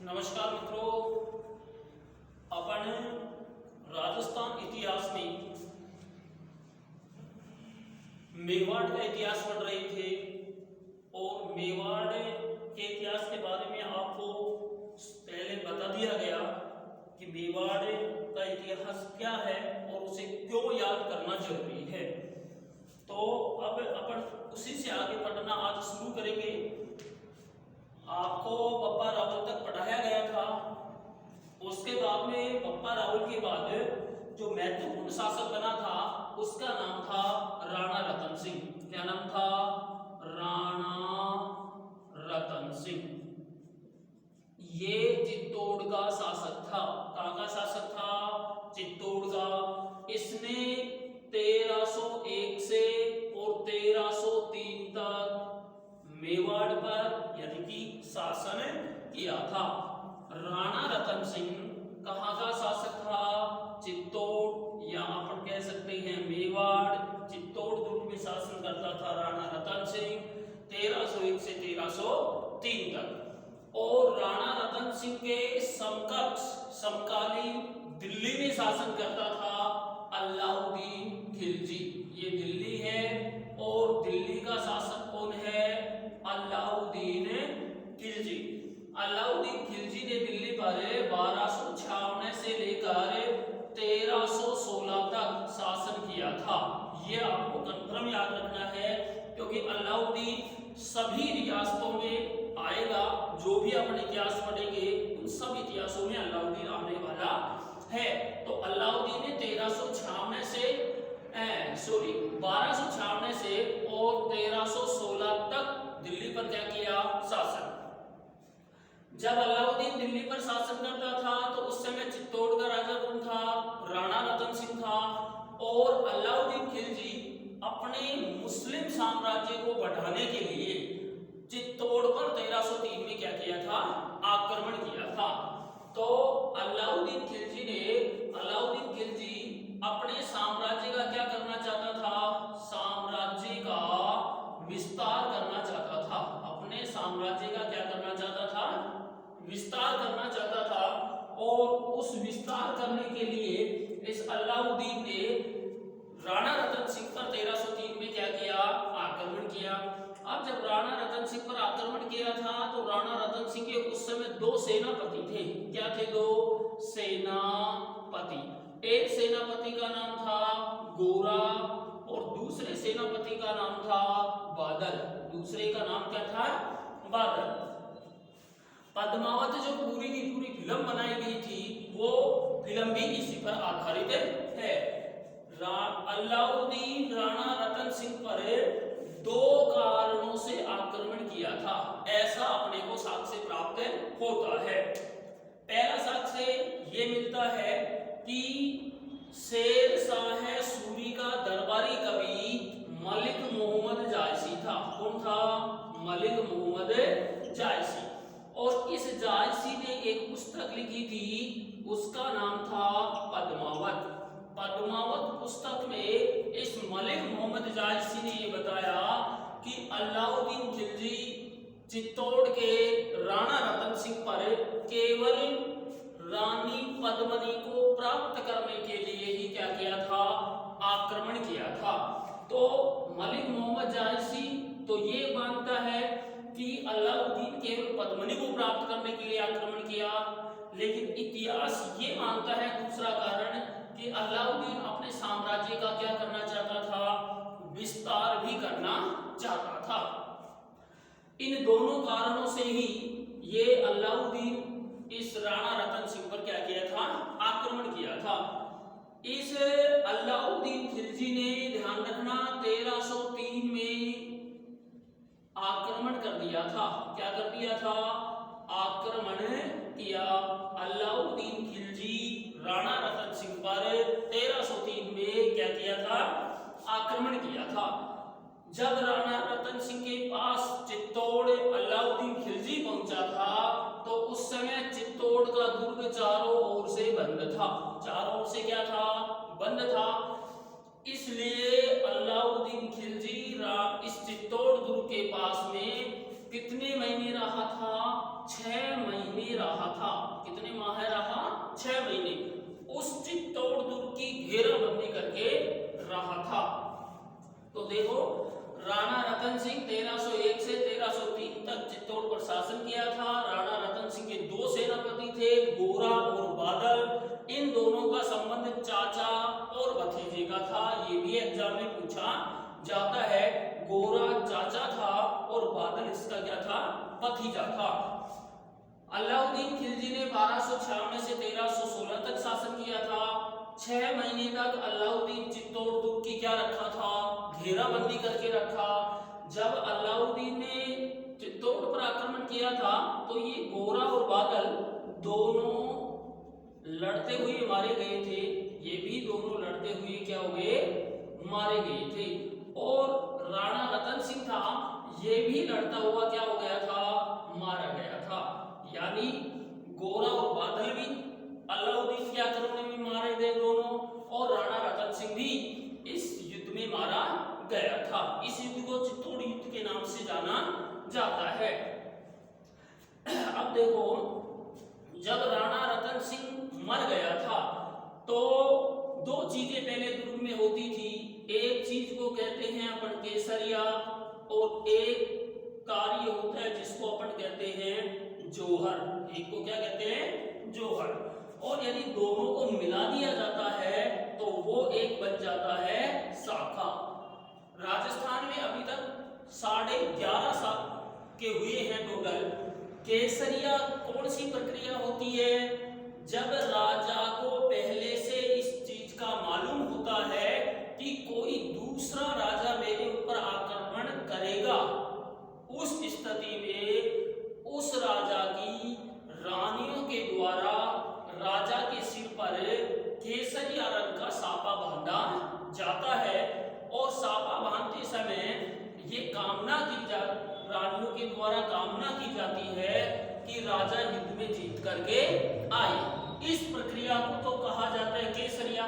नमस्कार मित्रों, अपन राजस्थान इतिहास में मेवाड़ का इतिहास पढ़ रहे थे और मेवाड़ के इतिहास के बारे में आपको पहले बता दिया गया कि मेवाड़ का इतिहास क्या है और उसे क्यों याद करना जरूरी है। तो अब अपन उसी से आगे पढ़ना आज शुरू करेंगे। आपको बप्पा रावल तक पढ़ाया गया था, उसके बाद में बप्पा रावल के बाद जो महत्वपूर्ण शासक बना था उसका नाम था राणा रतन सिंह। क्या नाम था? राणा रतन सिंह। ये चित्तौड़ का शासक था। कहाँ का शासक था? चित्तौड़ का। इसने 1301 से और 1303 तक मेवाड़ पर यानी कि शासन किया था। राणा रतन सिंह कहाँ का शासक था? चित्तौड़ या अपन कह सकते हैं मेवाड़, चित्तौड़ दुर्ग में शासन करता था राणा रतन सिंह 1301 से 1303 तक। और राणा रतन सिंह के समकक्ष समकालीन दिल्ली में शासन करता था अलाउद्दीन खिलजी। ये दिल्ली है और दिल्ली का शासक कौन है? अलाउद्दीन खिलजी। अलाउद्दीन खिलजी ने दिल्ली पर 1256 से लेकर 1316 तक शासन किया था। ये आपको कंफर्म याद रखना है क्योंकि अलाउद्दीन सभी रियासतों में आएगा। जो भी अपन इतिहास पढ़ेंगे उन सब इतिहासों में अलाउद्दीन आने वाला है। तो अलाउद्दीन ने 1356 से 1256 से और 1316 तक दिल्ली पर क्या किया? शासन। जब अलाउद्दीन दिल्ली पर शासन करता था तो उस समय चित्तौड़ का राजा कौन था? राणा रतन सिंह था। और अलाउद्दीन खिलजी अपने मुस्लिम साम्राज्य को बढ़ाने के लिए चित्तौड़ पर 1303 में क्या किया था? आक्रमण किया था। तो अलाउद्दीन खिलजी अपने साम्राज्य का क्या करना चाहता था? साम्राज्य का विस्तार करना चाहता था। अपने साम्राज्य का क्या करना चाहता था? विस्तार करना चाहता था। और उस विस्तार करने के लिए इस अलाउद्दीन ने राणा रतन सिंह पर 1303 में क्या किया? आक्रमण किया। अब जब राणा रतन सिंह पर आक्रमण किया था तो राणा रतन सिंह के उस समय दो सेनापति थे। क्या थे? दो सेनापति। एक सेनापति का नाम था गोरा और दूसरे सेनापति का नाम था बादल। दूसरे का नाम क्या था? बादल। पद्मावत जो पूरी की पूरी फिल्म बनाई गई थी वो फिल्म भी इसी पर आधारित है। अलाउद्दीन राणा रतन सिंह पर दो कारणों से आक्रमण किया था, ऐसा अपने को साक्ष्य प्राप्त होता है। पहला साक्ष्य ये मिलता है कि शेर शाह सूरी का दरबारी कवि मलिक मोहम्मद जायसी था। कौन था? मलिक मोहम्मद जायसी। और इस जायसी ने एक पुस्तक लिखी थी, उसका नाम था पद्मावत। पद्मावत पुस्तक में इस मलिक मोहम्मद जायसी ने ये बताया कि अलाउद्दीन खिलजी चित्तौड़ के राणा रतन सिंह पर केवल रानी पद्मनी को प्राप्त करने के लिए ही क्या किया था? आक्रमण किया था। तो मलिक मोहम्मद जायसी तो ये मानता है कि अलाउद्दीन केवल पद्मनी को प्राप्त करने के लिए आक्रमण किया, लेकिन इतिहास ये मानता है दूसरा कारण कि अलाउद्दीन अपने साम्राज्य का क्या करना चाहता था? विस्तार भी करना चाहता था। इन दोनों कारणों से ही ये अलाउद्दीन इस राणा रतन सिंह पर क्या किया था? आक्रमण किया था। इस अलाउद्दीन खिलजी ने ध्यान रखना 1303 में आक्रमण कर दिया था। क्या कर दिया था? आक्रमण किया। अलाउद्दीन खिलजी राणा रतन सिंह पर 1303 में क्या किया था? आक्रमण किया था। जब राणा रतन सिंह के पास चित्तौड़ अलाउद्दीन खिलजी पहुंचा था तो उस समय चित्तौड़ का दुर्ग चारों ओर से बंद था। चारों ओर से क्या था? बंद था। इसलिए अलाउद्दीन खिलजी इस चित्तौड़ दुर्ग के पास में कितने महीने रहा था? 6 महीने रहा था। कितने माह रहा? 6 महीने उस चित्तौड़ दुर्ग की घेराबंदी करके रहा था। तो देखो, राणा रतन सिंह 1301 से 1303 तक चित्तौड़ पर शासन किया था। राणा रतन सिंह के 2 सेनापति थे, गोरा और बादल। इन दोनों का संबंध चाचा और भतीजे का था। ये भी एग्जाम में पूछा जाता है। गोरा चाचा था और बादल इसका क्या था? भतीजा था। अलाउद्दीन खिलजी ने 1296 से 1316 तक शासन किया था। 6 महीने तक अलाउद्दीन चित्तौड़ दुर्ग की क्या रखा था? घेराबंदी करके रखा। जब अलाउद्दीन ने चित्तौड़ पर आक्रमण किया था तो ये गोरा और बादल दोनों लड़ते हुए मारे गए थे। ये भी दोनों लड़ते हुए क्या हो गए? मारे गए थे। और राणा रतन सिंह था, ये भी लड़ता हुआ क्या हो गया था? मारा गया था। यानी गोरा और बादल भी अलाउद्दीन के आक्रमण में मारे गए दोनों, और राणा रतन सिंह भी इस युद्ध में मारा गया था। इस युद्ध को चित्तौड़ युद्ध के नाम से जाना जाता है। अब देखो, जब राणा रतन सिंह मर गया था तो 2 चीजें पहले दुर्ग में होती थी। एक चीज को कहते हैं अपन केसरिया, और एक कार्य होता है जिसको अपन कहते हैं जोहर। एक को क्या कहते हैं? जोहर। और यदि दोनों को मिला दिया जाता है तो वो एक बन जाता है शाखा। राजस्थान में अभी तक 11.5 साल के हुए हैं टोटल। केसरिया कौन सी प्रक्रिया होती है? जब राजा को पहले से इस चीज का मालूम होता है कि कोई दूसरा राजा मेरे ऊपर आक्रमण करेगा, उस स्थिति में उस राजा की रानियों के द्वारा राजा के सिर पर केसरिया रंग का साफा बांधा जाता है। और साफा बांधते समय ये कामना की रानियों के द्वारा कामना की जाती है कि राजा युद्ध में जीत करके आए। इस प्रक्रिया को तो कहा जाता है केसरिया।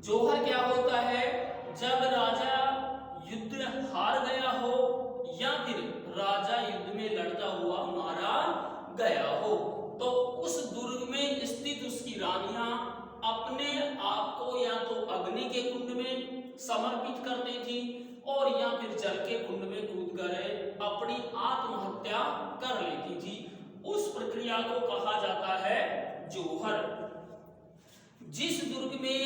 जोहर क्या होता है? जब राजा युद्ध हार गया हो या फिर राजा युद्ध में लड़ता हुआ मारा गया हो तो उस दुर्ग में स्थित उसकी रानियां अपने आप को या तो अग्नि के कुंड में समर्पित कर देती और या फिर जल के कुंड में कूद कर अपनी आत्महत्या कर लेती थी। उस प्रक्रिया को कहा जाता है जोहर। जिस दुर्ग में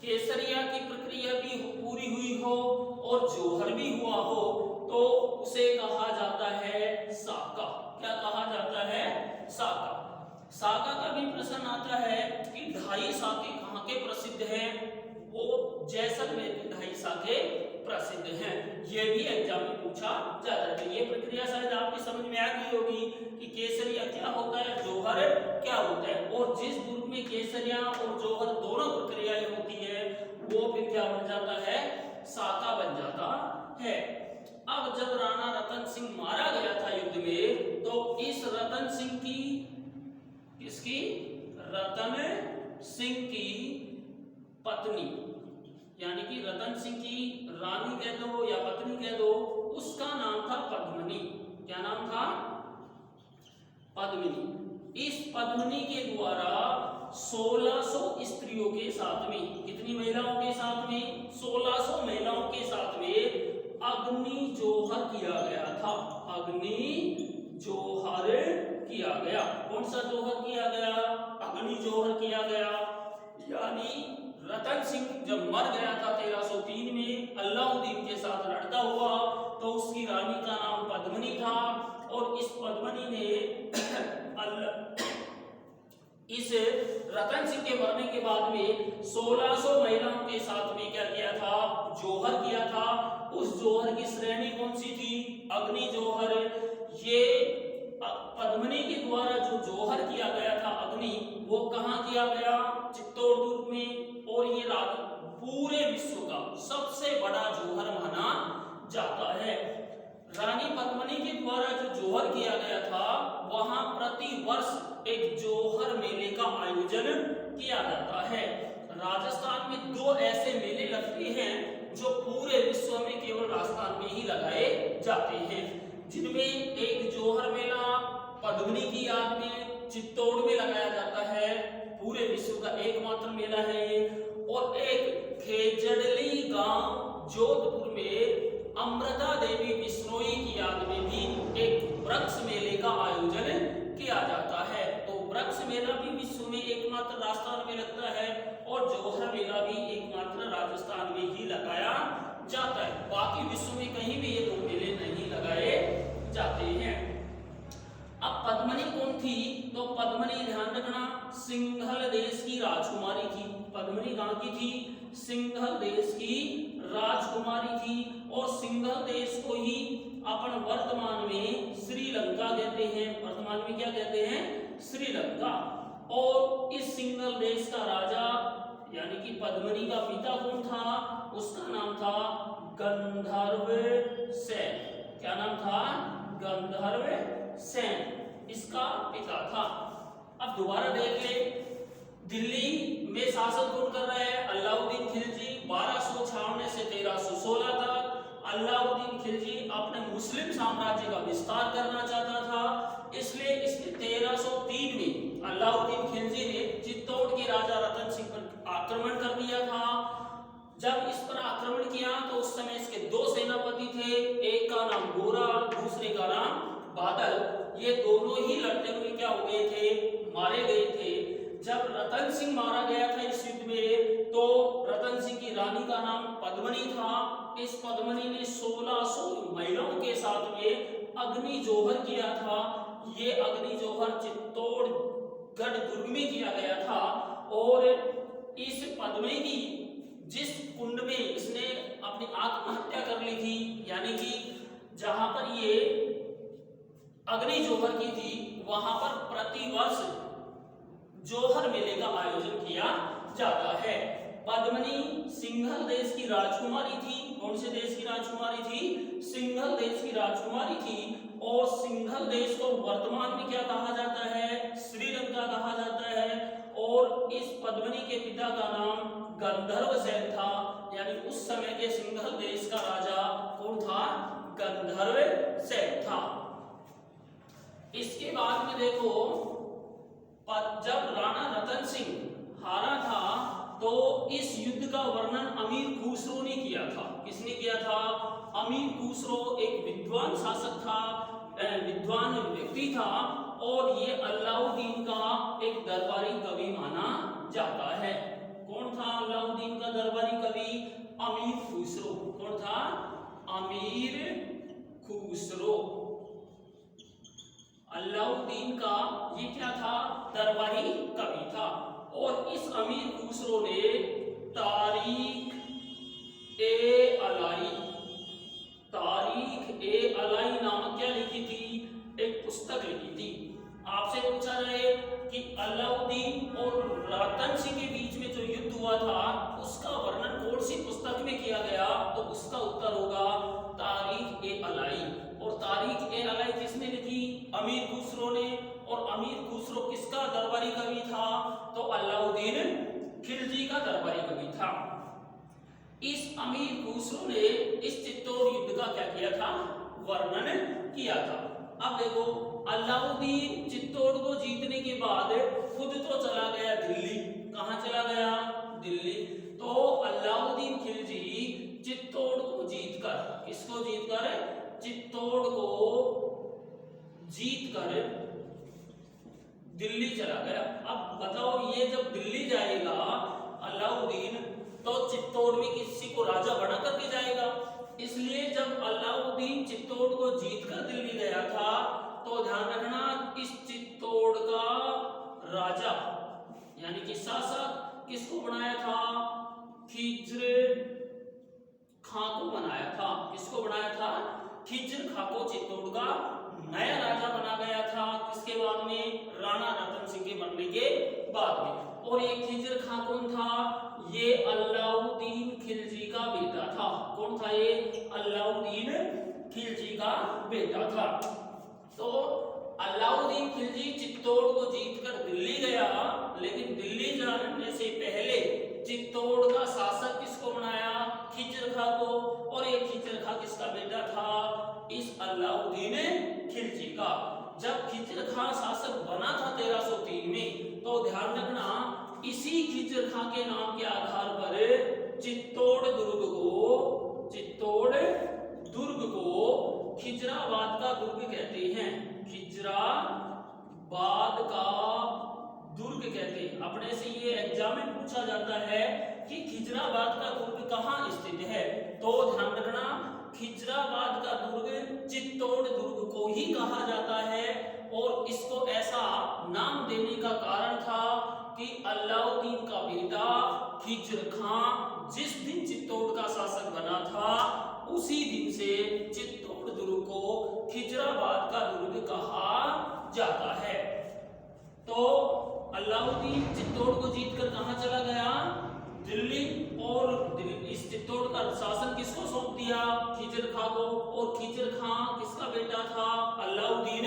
केसरिया की प्रक्रिया भी पूरी हुई हो और जोहर भी हुआ हो तो उसे कहा जाता है साका। क्या कहा जाता है? साका। साका का भी प्रश्न आता है कि 2.5 साके कहाँ के प्रसिद्ध हैं? वो जैसलमेर के 2.5 साके प्रसिद्ध हैं। ये भी एग्जाम में पूछा जाता है। तो ये प्रक्रिया शायद आपकी समझ में आ गई होगी कि केसरिया क्या होता है, जोहर क्या होता है। और जिस दुर्ग में केसरिया और जोहर दोनों प्रक्रियाएं होती है वो फिर क्या बन जाता है? साका बन जाता है। अब जब राणा रतन सिंह मारा गया था युद्ध में तो इस रतन सिंह की, किसकी? रतन सिंह की पत्नी, यानी कि रतन सिंह की रानी कह दो या पत्नी कह दो, उसका नाम था पद्मिनी। क्या नाम था? पद्मिनी। इस पद्मिनी के द्वारा 1600 स्त्रियों के साथ में, कितनी महिलाओं के साथ में? 1600 महिलाओं के साथ में अग्नि जोहर किया गया था। अग्नि जोहर किया गया। कौन सा जोहर किया गया? अग्नि जोहर किया गया। यानी रतन सिंह जब मर गया था 1303 में अलाउद्दीन के साथ लड़ता हुआ तो उसकी रानी का नाम पद्मिनी था। और इस पद्मिनी ने इस रतन सिंह के मरने के बाद में 1600 महिलाओं के साथ में क्या किया था? जोहर किया था। उस जोहर की श्रेणी कौन सी थी? अग्नि जोहर। ये पद्मिनी के द्वारा जो जोहर किया गया था अग्नि, वो कहाँ किया गया? चित्तौड़ दुर्ग में। और ये पूरे विश्व का सबसे बड़ा जोहर माना जाता है। रानी पद्मिनी के द्वारा जो जोहर किया गया था वहां प्रति वर्ष एक जोहर मेले का आयोजन किया जाता है। राजस्थान में 2 ऐसे मेले लगते हैं जो पूरे विश्व में केवल राजस्थान में ही लगाए जाते हैं, जिनमें एक जोहर मेला पद्मिनी की याद में चित्तौड़ में लगाया जाता है। पूरे विश्व का एकमात्र मेला है ये। और एक खेजड़ली गांव जोधपुर में अमृता देवी बिश्नोई की याद में भी एक वृक्ष मेले का आयोजन किया जाता है। तो वृक्ष मेला भी विश्व में एकमात्र राजस्थान में लगता है और जौहर मेला भी एकमात्र राजस्थान में ही लगाया जाता है। बाकी विश्व में कहीं भी ये दो मेले नहीं लगाए जाते हैं। अब पद्मिनी कौन थी? तो पद्मिनी ध्यान रखना सिंघल देश की राजकुमारी थी। पद्मिनी कहां की थी? सिंघल देश की राजकुमारी थी। और सिंघल देश को ही अपन वर्तमान में श्रीलंका कहते हैं। वर्तमान में क्या कहते हैं? श्रीलंका। और इस सिंघल देश का राजा यानी कि पद्मिनी का पिता कौन था? उसका नाम था गंधर्व सेन। क्या नाम था? गंधर्व सेन इसका पिता था। अब दोबारा देख ले, दिल्ली में शासन कौन कर रहा है? अलाउद्दीन खिलजी। 1256 से 1316 तक अलाउद्दीन खिलजी अपने मुस्लिम साम्राज्य का विस्तार करना चाहता था। इसलिए इसने 1303 में अलाउद्दीन खिलजी ने चित्तौड़ के राजा रतन सिंह पर आक्रमण कर दिया था। जब इस पर आक्रमण किया तो उस समय इसके दो सेनापति थे, एक का नाम गोरा, दूसरे का नाम बादल। ये दोनों ही लड़ते हुए क्या हो गए थे? मारे गए थे। जब रतन सिंह मारा गया था इस युद्ध में तो रतन सिंह की रानी का नाम पद्मिनी था। इस पद्मिनी ने 1600 महिलाओं के साथ में अग्नि जोहर किया था। ये अग्नि जोहर चित्तौड़गढ़ दुर्ग में किया गया था। और इस पद्मिनी की जिस कुंड में इसने अपनी आत्महत्या कर ली थी, यानी कि जहां पर ये अग्नि जोहर की थी, वहां पर प्रतिवर्ष जोहर मेले का आयोजन किया जाता है। पद्मिनी सिंघल देश की राजकुमारी थी। कौन से देश की राजकुमारी थी? सिंघल देश की राजकुमारी थी। और सिंघल देश को वर्तमान में क्या कहा जाता है? श्रीलंका कहा जाता है। और इस पद्मिनी के पिता का नाम गंधर्व सेन था। यानी उस समय के सिंघल देश का राजा कौन था? गंधर्व सेन था। इसके बाद में देखो, जब राणा रतन सिंह हारा था तो इस युद्ध का वर्णन अमीर खुसरो ने किया था। किसने किया था? अमीर खुसरो एक विद्वान शासक था, विद्वान व्यक्ति था। और ये अलाउद्दीन का एक दरबारी कवि माना जाता है। कौन था अलाउद्दीन का दरबारी कवि? अमीर खुसरो। कौन था? अमीर खुसरो। अलाउद्दीन का ये क्या था? दरबारी कवि था। और इस अमीर खुसरो ने तारीख ए अलाई नामक क्या लिखी थी? एक पुस्तक लिखी थी। आपसे पूछा जाए कि अलाउद्दीन और रतन सिंह के बीच में जो युद्ध हुआ था उसका वर्णन कौन सी पुस्तक में किया गया? तो उसका उत्तर होगा तारीख ए अलाई। और तारीख ए अलाई किसने लिखी? अमीर खुसरो ने। और अमीर खुसरो किसका दरबारी कवि था? तो अलाउद्दीन खिलजी का दरबारी कवि था। इस अमीर खुसरो ने इस चित्तौड़ युद्ध का क्या किया था? वर्णन किया था। अब देखो, अलाउद्दीन चित्तौड़ को जीतने के बाद खुद तो चला गया दिल्ली। कहां चला गया? दिल्ली। तो अलाउद्दीन खिलजी चित्तौड़ को जीतकर, किसको जीतकर? चित्तौड़ को जीतकर दिल्ली चला गया। अब बताओ, ये जब दिल्ली जाएगा अलाउद्दीन तो चित्तौड़ में किसी को राजा बना करके जाएगा। इसलिए जब अलाउद्दीन चित्तौड़ को जीतकर दिल्ली गया था तो ध्यान रखना, इस चित्तौड़ का राजा यानी कि शासक किसको बनाया था? खिज्र खां को बनाया था। किसको बनाया था? खिज्र खां को चित्तौड़ का नया राजा बना गया था। किसके बाद में? राणा रतन सिंह के मरने के बाद में। और ये खिज्र खां कौन था? ये अलाउद्दीन खिलजी का बेटा था। कौन था ये? अलाउद्दीन खिलजी का बेटा था। तो अलाउद्दीन खिलजी चित्तौड़ को जीतकर दिल्ली गया, लेकिन दिल्ली जाने से पहले चित्तौड़ का शासक किसको बनाया? खिज्र खां को। और ये खिज्र खां किसका बेटा था? इस अलाउद्दीन खिलजी का। जब खिज्र खां शासक बना था 1303 में, तो ध्यान रखना इसी खिजर खां के नाम के आधार पर चित्तौड़ दुर्ग को खिजराबाद का दुर्ग कहते हैं। खिजराबाद का दुर्ग कहते हैं। अपने से ये एग्जाम में पूछा जाता है कि खिजराबाद का दुर्ग कहाँ स्थित है, तो ध्यान रखना खिजराबाद का दुर्ग चित्तौड़ दुर्ग को ही कहा जाता है। और इसको ऐसा नाम देने का कारण था कि अलाउद्दीन का बेटा खिजर खां जिस दिन चित्तौड़ का शासक बना था उसी दिन से चित्तौड़ दुर्ग को खिजराबाद का दुर्ग कहा जाता है। तो अलाउद्दीन चित्तौड़ को जीतकर कहां चला गया, दिल्ली, और इस चित्तौड़ का शासन किसको सौंप दिया, खिजर खां को। और खिजर खां किसका बेटा था, अलाउद्दीन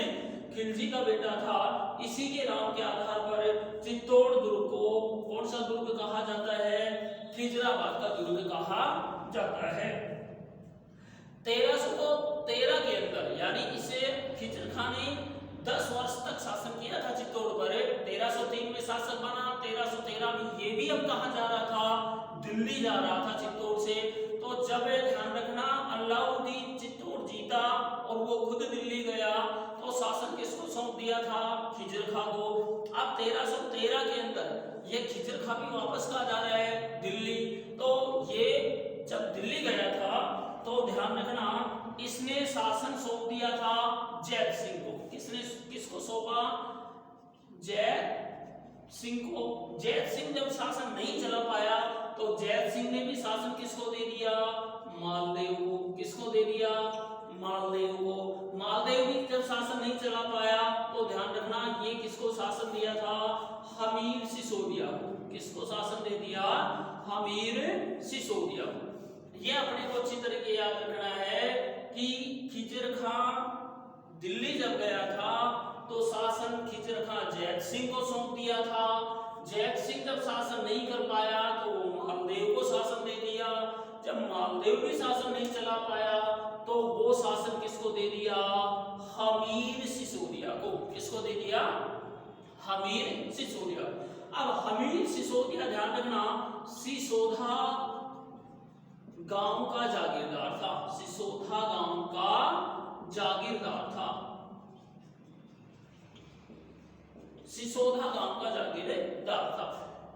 खिलजी का बेटा था। इसी के नाम के आधार पर चित्तौड़ दुर्ग को कौन सा दुर्ग कहा जाता है, खिजराबाद का दुर्ग कहा जाता है। 1313 के अंदर, यानी इसे खिजर खां ने 10 वर्ष तक शासन किया था चित्तौड़ पर। 1303 में शासक बना, 1313 में ये भी अब कहां जा रहा था, दिल्ली जा रहा था चित्तौड़ से। तो जब ध्यान रखना अलाउद्दीन चित्तौड़ जीता और वो खुद दिल्ली गया, तो शासन किसको सौंप दिया था, खिजर खां को। अब 1313 के अंदर ये खिजर खां भी वापस कहा जा रहा है, दिल्ली। तो ये जब दिल्ली गया था तो ध्यान रखना इसने शासन सौंप दिया था जैत सिंह को। किसको सौंपा, जैत सिंह को। जैत सिंह जब शासन नहीं चला पाया तो जैत सिंह ने भी शासन किसको दे दिया, मालदेव को। किसको दे दिया, मालदेव को। मालदेव भी जब शासन नहीं चला पाया तो ध्यान रखना ये किसको शासन दिया था, हमीर सिसोदिया को। किसको शासन दे दिया, हमीर सिसोदिया को। ये अपने को अच्छी तरीके याद रखना है कि खिजर खां दिल्ली जब गया था तो शासन खिजर खां जैत सिंह को सौंप दिया था। जैत सिंह जब शासन नहीं कर पाया तो वो मालदेव को शासन दे दिया। जब मालदेव भी शासन नहीं चला पाया तो वो शासन किसको दे दिया, हमीर सिसोदिया को। किसको दे दिया, हमीर सिसोदिया। अब हमीर सिसोदिया ध्यान रखना सिसोदा गांव का जागीरदार था। सिसोदा गांव का जागीरदार था। सिसोदा गांव का जागीरदार था।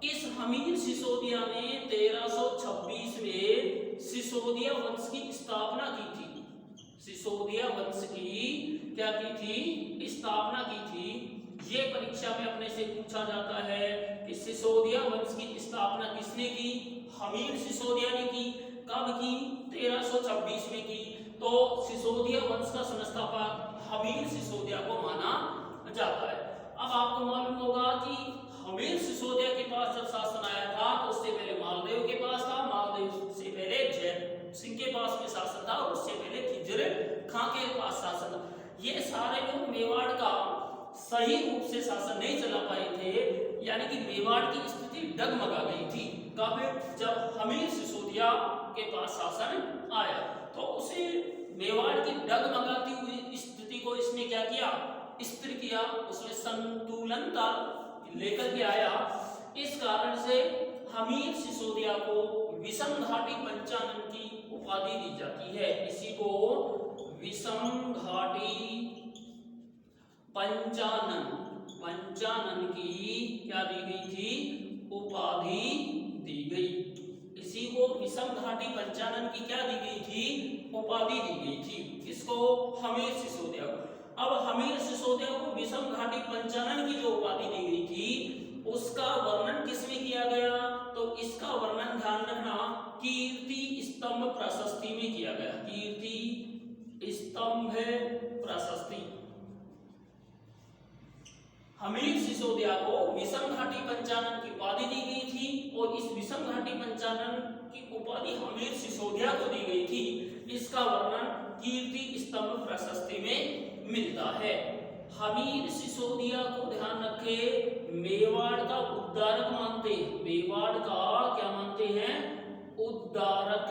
इस हमीर सिसोदिया ने 1326 में सिसोदिया वंश की स्थापना की थी। सिसोदिया वंश की क्या की थी, स्थापना की थी। ये परीक्षा में अपने से पूछा जाता है कि सिसोदिया वंश की स्थापना किसने की, हमीर सिसोदिया ने की। कब की, 1326 में की। तो सिसोदिया वंश का संस्थापक हमीर सिसोदिया को माना जाता है। अब आपको मालूम होगा कि हमीर सिसोदिया के पास जब शासन आया था तो उससे पहले मालदेव के पास था, मालदेव से पहले जैत सिंह के पास में शासन था, और उससे पहले खिजर खां के पास शासन था। ये सारे लोग मेवाड़ का सही रूप से शासन नहीं चला पाए थे, यानी कि मेवाड़ की स्थिति डगमगा गई थी। कब, जब हमीर सिसोदिया के पास शासन आया तो उसे मेवाड़ की डगमगाती हुई स्थिति को इसने क्या किया, स्थिर किया। उसमें संतुलनता लेकर के आया। इस कारण से हमीर सिसोदिया को विषम घाटी पंचानन की उपाधि दी जाती है। इसी को विषम घाटी पंचानन की क्या दी गई थी, उपाधि दी गई। इसी को विषम घाटी पंचानन की क्या दी गई थी, उपाधि दी गई थी। इसको हमीर सिसोदिया को। अब हमीर सिसोदिया को विषम घाटी पंचानन की जो उपाधि दी गई थी उसका वर्णन किसमें किया गया, तो इसका वर्णन ध्यान रखना कीर्ति स्तंभ प्रशस्ति में किया गया। कीर्ति स्तंभ प्रशस्ति। हमीर सिसोदिया को विषम घाटी पंचानन की उपाधि दी गई थी और इस विषम घाटी पंचानन की उपाधि हमीर सिसोदिया को दी गई थी। इसका वर्णन कीर्ति स्तंभ प्रशस्ति में मिलता है। हमीर सिसोदिया को ध्यान रखे मेवाड़ का उद्धारक मानते हैं। मेवाड़ का क्या मानते हैं, उद्धारक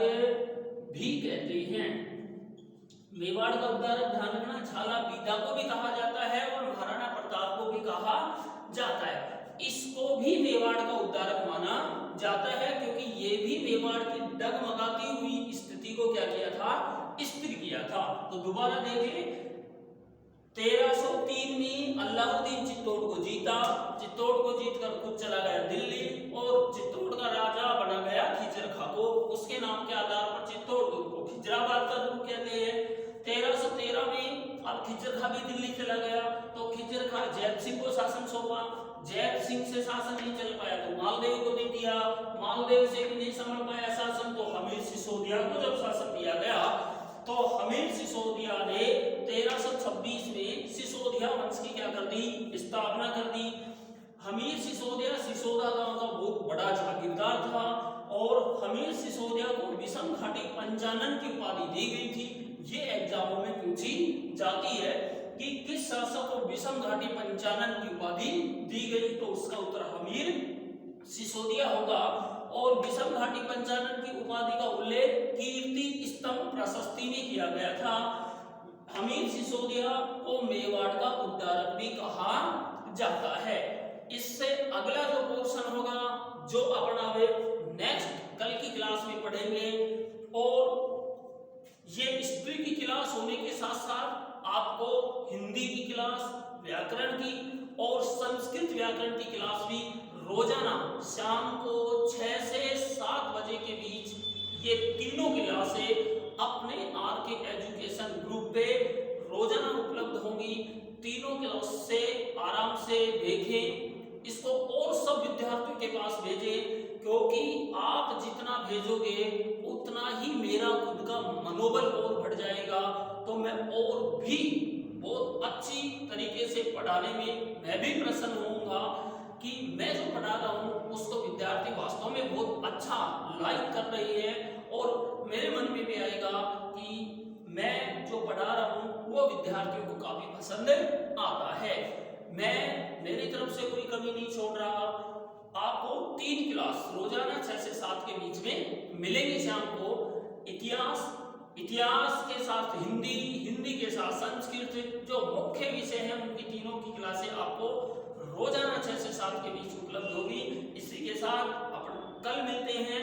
भी कहते हैं। मेवाड़ का उद्धारक ध्यान रखना झाला बीदा को भी कहा जाता है और महाराणा प्रताप कहा जाता है। इसको भी मेवाड़ का उद्धारक माना जाता है क्योंकि ये भी मेवाड़ की डगमगाती हुई स्थिति को क्या किया था, स्थिर किया था। तो दोबारा देखें, 1303 में अलाउद्दीन चित्तौड़ को जीता, चित्तौड़ को जीतकर खुद चला गया दिल्ली और चित्तौड़ का राजा बना गया खिजर खा को। उसके नाम के आधार पर चित्तौड़ को खिजराबाद का दुर्ग कहते हैं। 1313 में अब खिजर खा भी दिल्ली चला गया तो खिजर खा जैत सिंह को शासन सौंपा। जैत सिंह से शासन नहीं चल पाया तो मालदेव को दे दिया। मालदेव से भी नहीं संभल पाया शासन तो हमीर सिसोदिया को जब शासन दिया गया तो हमीर सिसोदिया ने 1326 में सिसोदिया वंश की क्या कर दी, स्थापना कर दी। हमीर सिसोदिया सिसोदा गांव का बहुत बड़ा जागीरदार था और हमीर सिसोदिया को विषम घाटी पंचानन की उपाधि दी गई थी। ये एग्जामों में पूछी जाती है कि किस शासक को विषम घाटी पंचानन की उपाधि दी गई, तो उसका उत्तर हमीर सिसोदिया होगा। और विषम घाटी पंचानन की उपाधि का उल्लेख कीर्ति स्तंभ प्रशस्ति में किया गया था। हमीर सिसोदिया को मेवाड़ का उद्धारक भी कहा जाता है। इससे अगला जो पोर्शन होगा जो अपना वे नेक्स्ट कल की क्लास में पढ़ेंगे, और ये हिस्ट्री की क्लास होने के साथ साथ आपको हिंदी की क्लास, व्याकरण की और संस्कृत व्याकरण की क्लास भी रोजाना शाम को 6 से 7 बजे के बीच ये तीनों क्लासें अपने आरके एजुकेशन ग्रुप पे रोजाना उपलब्ध होंगी। तीनों क्लास से आराम से देखें, इसको और सब विद्यार्थियों के पास भेजें, क्योंकि आप जितना भेजोगे उतना ही मेरा खुद का मनोबल और बढ़ जाएगा। तो मैं और भी बहुत अच्छी तरीके से पढ़ाने में मैं भी प्रसन्न होऊंगा कि मैं जो पढ़ा रहा हूँ उसको विद्यार्थी वास्तव में बहुत अच्छा लाइक कर रही है, और मेरे मन में भी आएगा कि मैं जो पढ़ा रहा हूँ वो विद्यार्थियों को काफी पसंद आता है। मैं मेरी तरफ से कोई कमी नहीं छोड़ रहा। आपको 3 क्लास रोजाना 6 से 7 के बीच में मिलेंगे शाम को। इतिहास के साथ हिंदी, हिंदी के साथ संस्कृत, जो मुख्य विषय हैं उनकी तीनों की क्लासें आपको रोजाना 6 से 7 के बीच उपलब्ध होगी। इसी के साथ अपन कल मिलते हैं।